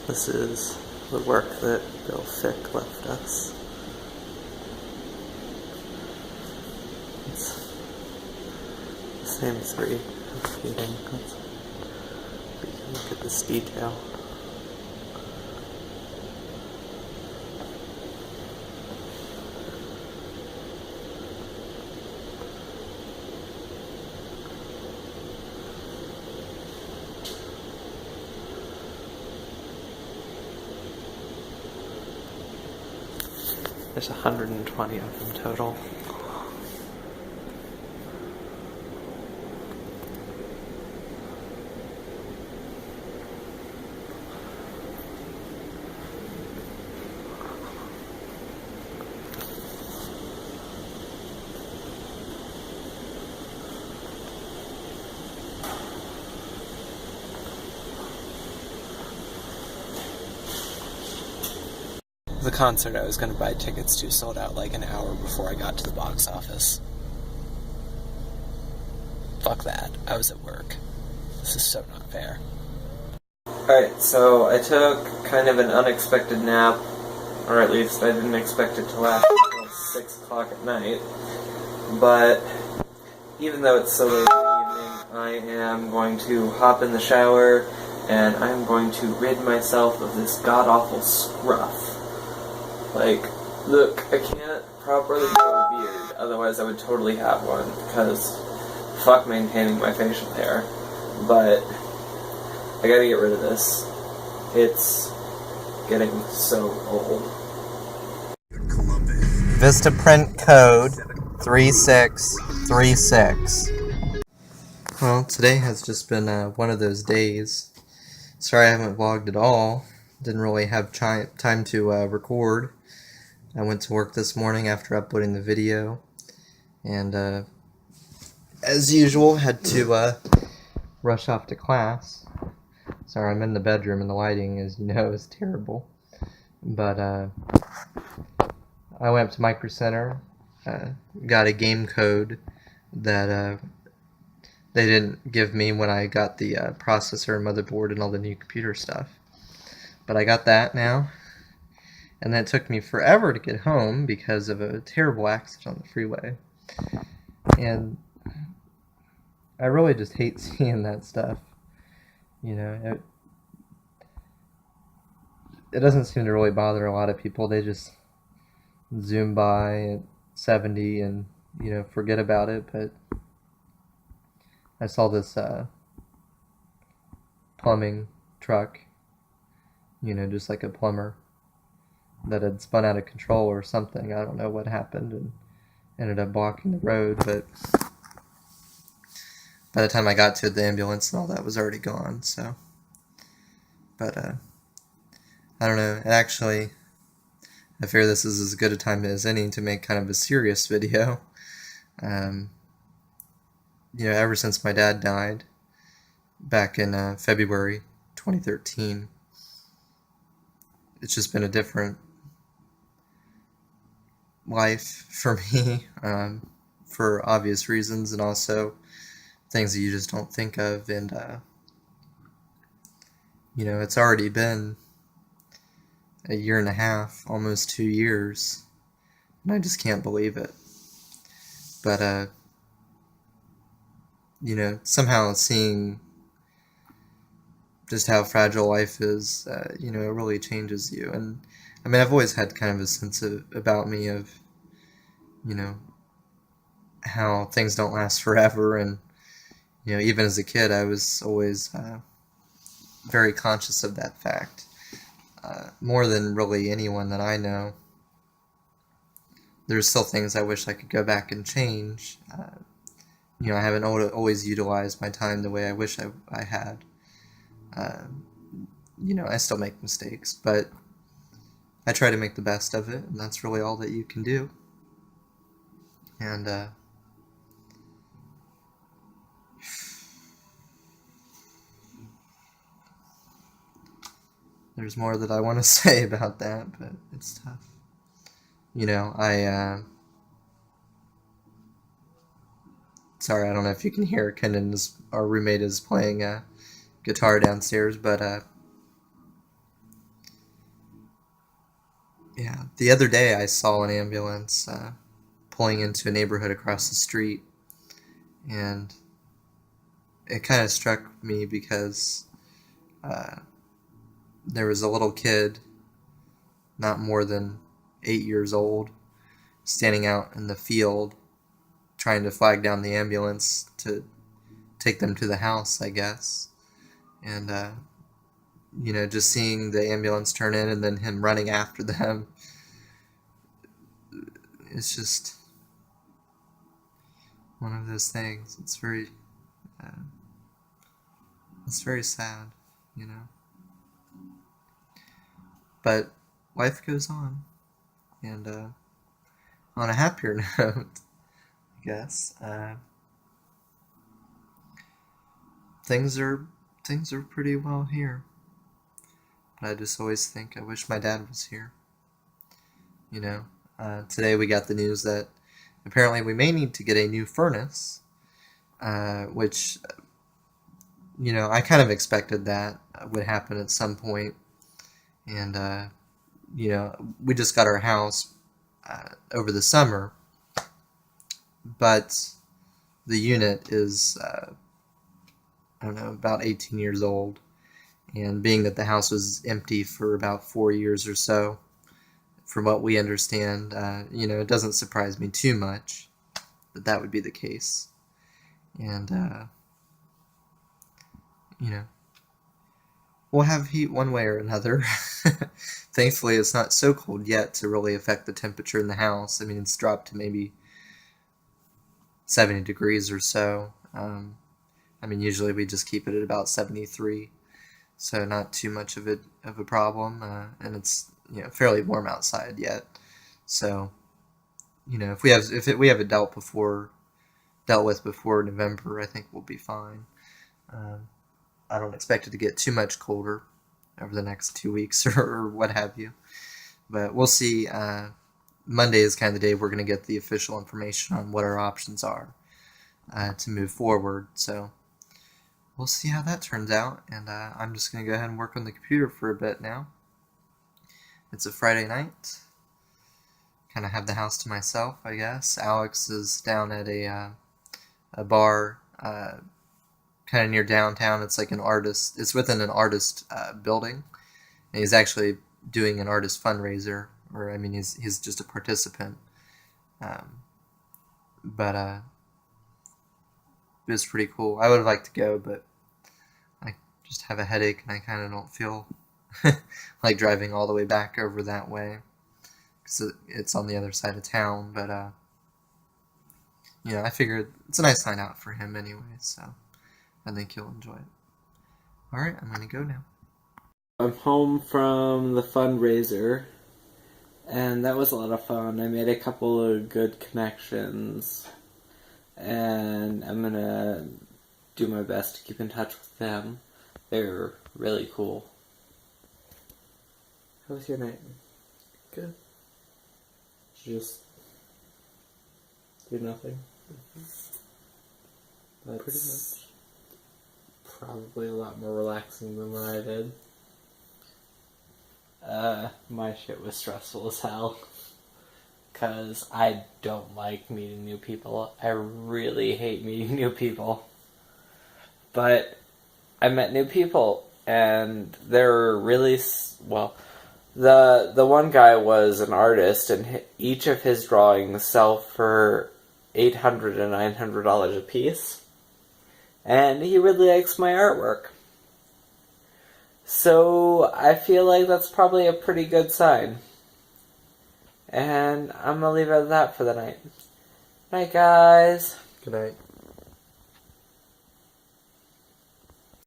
This is the work that Bill Fick left us. It's the same three feeding. Look at this detail. There's 120 of them total. The concert I was going to buy tickets to sold out like an hour before I got to the box office. Fuck that. I was at work. This is so not fair. Alright, so I took kind of an unexpected nap, or at least I didn't expect it to last until 6 o'clock at night. But even though it's so late in the evening, I am going to hop in the shower and I'm going to rid myself of this god-awful scruff. Like, look, I can't properly grow a beard, otherwise I would totally have one, because fuck maintaining my facial hair. But I gotta get rid of this. It's getting so old. Vistaprint code 3636. Well, today has just been one of those days. Sorry I haven't vlogged at all. Didn't really have time to record. I went to work this morning after uploading the video, and as usual, had to rush off to class. Sorry, I'm in the bedroom and the lighting, as you know, is terrible. But I went up to Micro Center, got a game code that they didn't give me when I got the processor and motherboard and all the new computer stuff. But I got that now. And then it took me forever to get home because of a terrible accident on the freeway. And I really just hate seeing that stuff. You know, it doesn't seem to really bother a lot of people. They just zoom by at 70 and, you know, forget about it. But I saw this plumbing truck, you know, just like a plumber, that had spun out of control or something. I don't know what happened, and ended up blocking the road, but by the time I got to the ambulance and all that was already gone, so. But, I don't know, actually, I fear this is as good a time as any to make kind of a serious video. You know, ever since my dad died, back in February 2013, it's just been a different life for me, for obvious reasons, and also things that you just don't think of. And you know, it's already been a year and a half, almost 2 years, and I just can't believe it. But you know, somehow seeing just how fragile life is, you know, it really changes you. And I mean, I've always had kind of a sense about me of, you know, how things don't last forever. And, you know, even as a kid, I was always very conscious of that fact. More than really anyone that I know. There's still things I wish I could go back and change. You know, I haven't always utilized my time the way I wish I had. You know, I still make mistakes, but I try to make the best of it, and that's really all that you can do. And there's more that I want to say about that, but it's tough. You know, sorry, I don't know if you can hear, our roommate is playing guitar downstairs, but Yeah, the other day I saw an ambulance pulling into a neighborhood across the street, and it kind of struck me because uh, there was a little kid, not more than 8 years old, standing out in the field trying to flag down the ambulance to take them to the house, I guess. And, just seeing the ambulance turn in and then him running after them, it's just one of those things. Uh, it's very sad, you know. But life goes on, and on a happier note, I guess, things are pretty well here. But I just always think I wish my dad was here. You know, today we got the news that apparently we may need to get a new furnace, which, I kind of expected that would happen at some point. And, we just got our house over the summer, but the unit is, I don't know, about 18 years old. And being that the house was empty for about 4 years or so, from what we understand, it doesn't surprise me too much that that would be the case. And, we'll have heat one way or another. Thankfully, it's not so cold yet to really affect the temperature in the house. I mean, it's dropped to maybe 70 degrees or so. Usually we just keep it at about 73. So not too much of a problem, and it's fairly warm outside yet. So if we have it dealt with before November, I think we'll be fine. I don't expect it to get too much colder over the next 2 weeks or what have you, but we'll see. Monday is kind of the day we're going to get the official information on what our options are to move forward. So we'll see how that turns out, and I'm just going to go ahead and work on the computer for a bit now. It's a Friday night. Kind of have the house to myself, I guess. Alex is down at a bar kind of near downtown. It's like it's within an artist building, and he's actually doing an artist fundraiser, or he's just a participant. But it was pretty cool. I would have liked to go, but I just have a headache, and I kind of don't feel like driving all the way back over that way, because it's on the other side of town. But I figured it's a nice night out for him anyway, so I think he'll enjoy it. Alright, I'm going to go now. I'm home from the fundraiser, and that was a lot of fun. I made a couple of good connections, and I'm going to do my best to keep in touch with them. They're really cool. How was your night? Good. Did you just do nothing? That's pretty much. Probably a lot more relaxing than what I did. My shit was stressful as hell. Because I don't like meeting new people. I really hate meeting new people. But I met new people, and they're really, well, the one guy was an artist, and each of his drawings sell for $800 and $900 a piece. And he really likes my artwork. So I feel like that's probably a pretty good sign. And I'm going to leave it at that for the night. Night, guys. Good night.